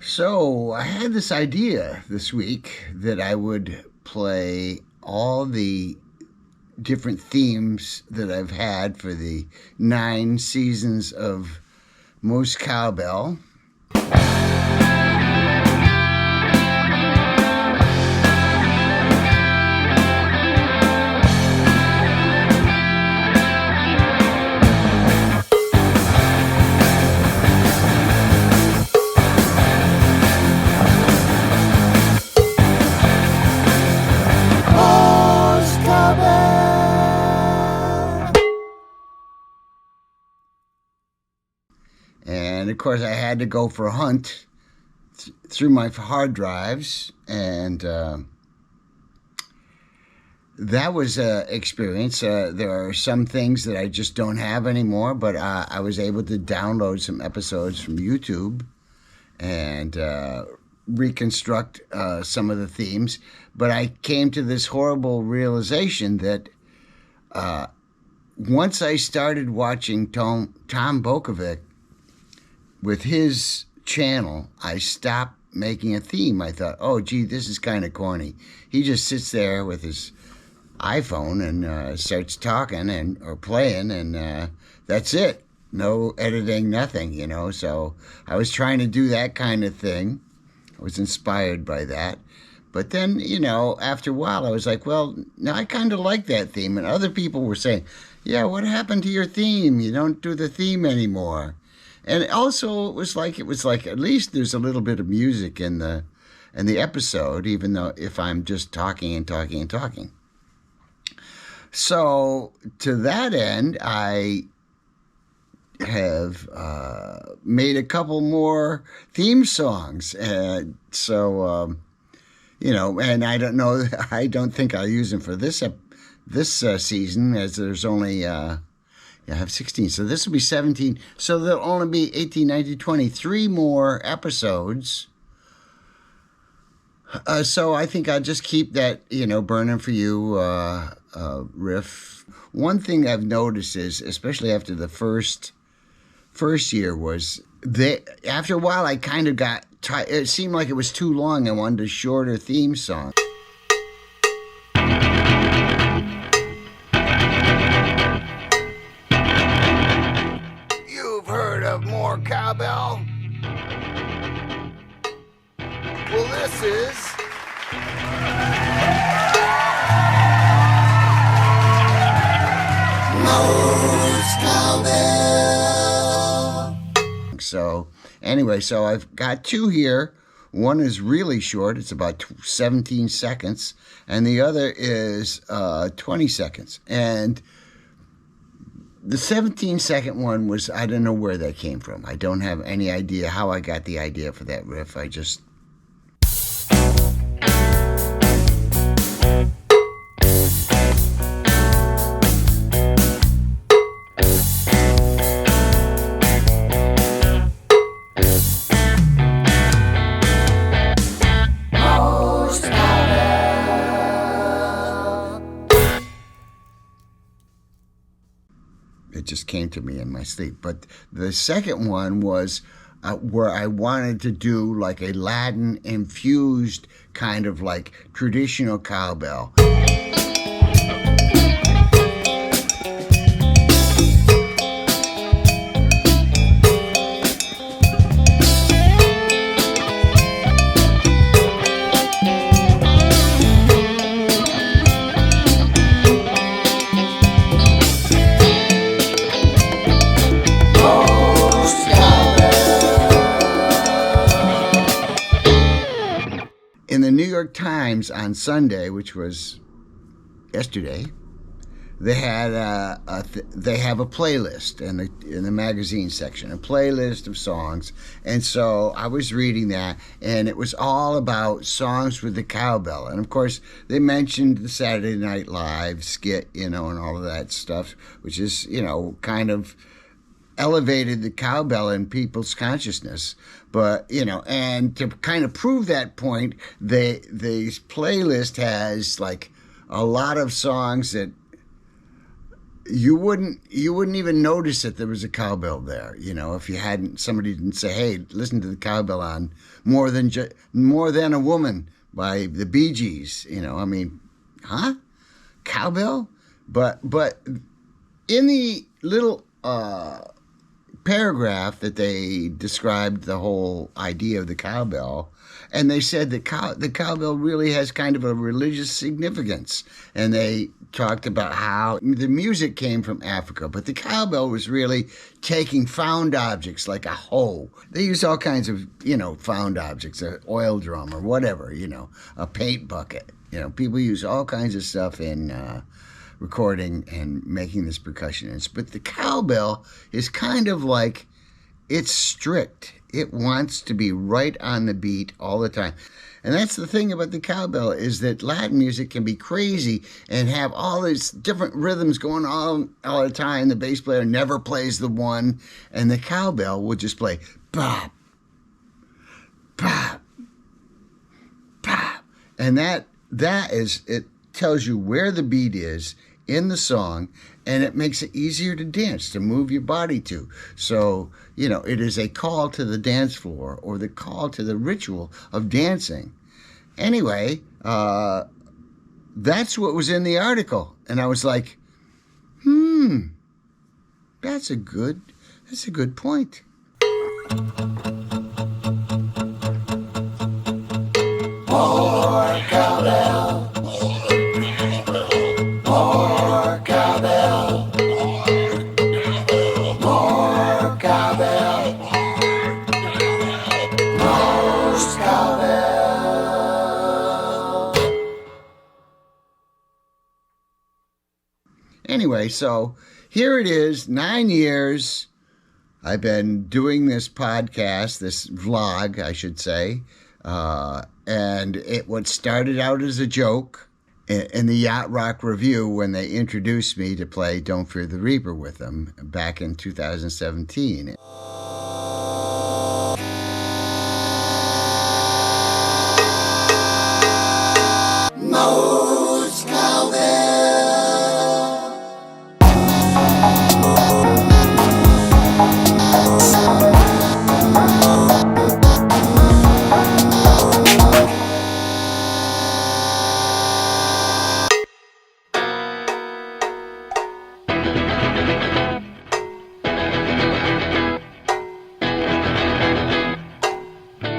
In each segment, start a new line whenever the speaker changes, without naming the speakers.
So I had this idea this week that I would play all the different themes that I've had for the 9 seasons of MoCoS Cowbell. And of course, I had to go for a hunt through my hard drives, and that was an experience. There are some things that I just don't have anymore, but I was able to download some episodes from YouTube and reconstruct some of the themes. But I came to this horrible realization that once I started watching Tom Bokovic with his channel, I stopped making a theme. I thought, oh, gee, this is kind of corny. He just sits there with his iPhone and starts talking or playing, and that's it. No editing, nothing, So I was trying to do that kind of thing. I was inspired by that. But then, after a while, I was like, well, now I kind of like that theme. And other people were saying, yeah, what happened to your theme? You don't do the theme anymore. And also, it was like at least there's a little bit of music in the episode, even though if I'm just talking and talking and talking. So to that end, I have made a couple more theme songs, and so and I don't know. I don't think I'll use them for this season, as there's only. I have 16, so this will be 17. So there'll only be 18, 19, 20, 3 more episodes. So I think I'll just keep that, Burning for You riff. One thing I've noticed is, especially after the first year, was that after a while I kind of got tired. It seemed like it was too long. I wanted a shorter theme song. More cowbell. Well, this is MoCoS Cowbell. So anyway, so I've got 2 here. One is really short. It's about 17 seconds. And the other is 20 seconds. And the 17-second one was, I don't know where that came from. I don't have any idea how I got the idea for that riff. I just... It just came to me in my sleep. But the second one was where I wanted to do like a Latin-infused kind of like traditional cowbell. In the New York Times on Sunday, which was yesterday, they had they have a playlist in the magazine section, a playlist of songs. And so I was reading that, and it was all about songs with the cowbell. And of course, they mentioned the Saturday Night Live skit, and all of that stuff, which is, kind of elevated the cowbell in people's consciousness. But, and to kind of prove that point, the playlist has like a lot of songs that you wouldn't even notice that there was a cowbell there, if you hadn't somebody didn't say, "Hey, listen to the cowbell on More Than a Woman" by the Bee Gees. I mean, huh? Cowbell? But in the little paragraph that they described the whole idea of the cowbell, and they said that the cowbell really has kind of a religious significance. And they talked about how the music came from Africa, but the cowbell was really taking found objects like a hoe. They use all kinds of, found objects, an oil drum or whatever, a paint bucket. People use all kinds of stuff in recording and making this percussion. But the cowbell is kind of like, it's strict. It wants to be right on the beat all the time. And that's the thing about the cowbell, is that Latin music can be crazy and have all these different rhythms going on all the time. The bass player never plays the one, and the cowbell will just play pop, pop, pop. And that is, it tells you where the beat is in the song, and it makes it easier to dance, to move your body to. So, it is a call to the dance floor, or the call to the ritual of dancing. Anyway, that's what was in the article. And I was like, that's a good point. More cowbell. More cowbell. More cowbell. Most cowbell. Anyway, so here it is, 9 years. I've been doing this podcast, this vlog, I should say. And what started out as a joke in the Yacht Rock Review, when they introduced me to play Don't Fear the Reaper with them back in 2017. MoCoS9E17 Cowbell.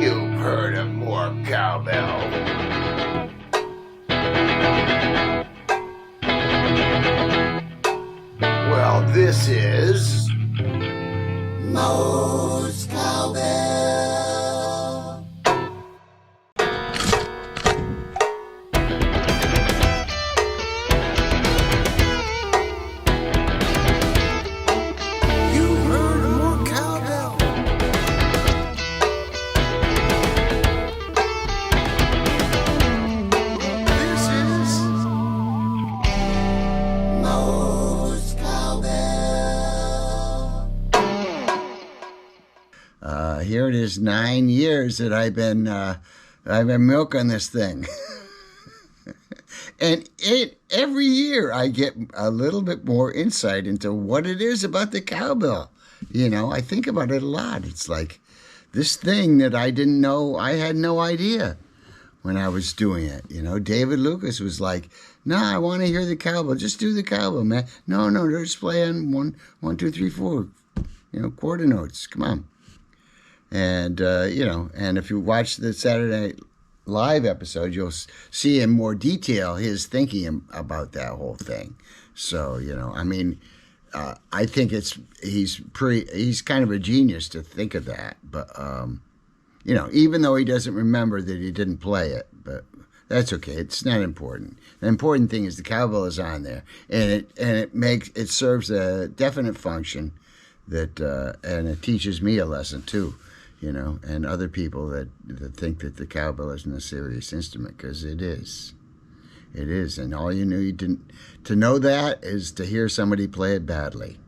You've heard of more cowbell. Well, this is MoCoS Cowbell. You've heard of more cowbell. This is MoCoS Cowbell. Here it is, 9 years that I've been milking this thing. And every year I get a little bit more insight into what it is about the cowbell. I think about it a lot. It's like this thing that I didn't know, I had no idea when I was doing it. David Lucas was like, "No, I want to hear the cowbell. Just do the cowbell, man. No, just play on 1, 2, 3, 4, quarter notes. Come on." And, and if you watch the Saturday Night Live episode, you'll see in more detail his thinking about that whole thing. So, I think he's kind of a genius to think of that. But, even though he doesn't remember that he didn't play it, but that's okay. It's not important. The important thing is the cowbell is on there, and it serves a definite function that, and it teaches me a lesson too. And other people that think that the cowbell isn't a serious instrument, because it is. It is, and all you need to know that is to hear somebody play it badly.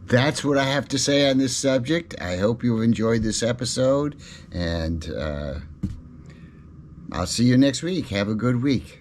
that's what I have to say on this subject. I hope you've enjoyed this episode, and I'll see you next week. Have a good week.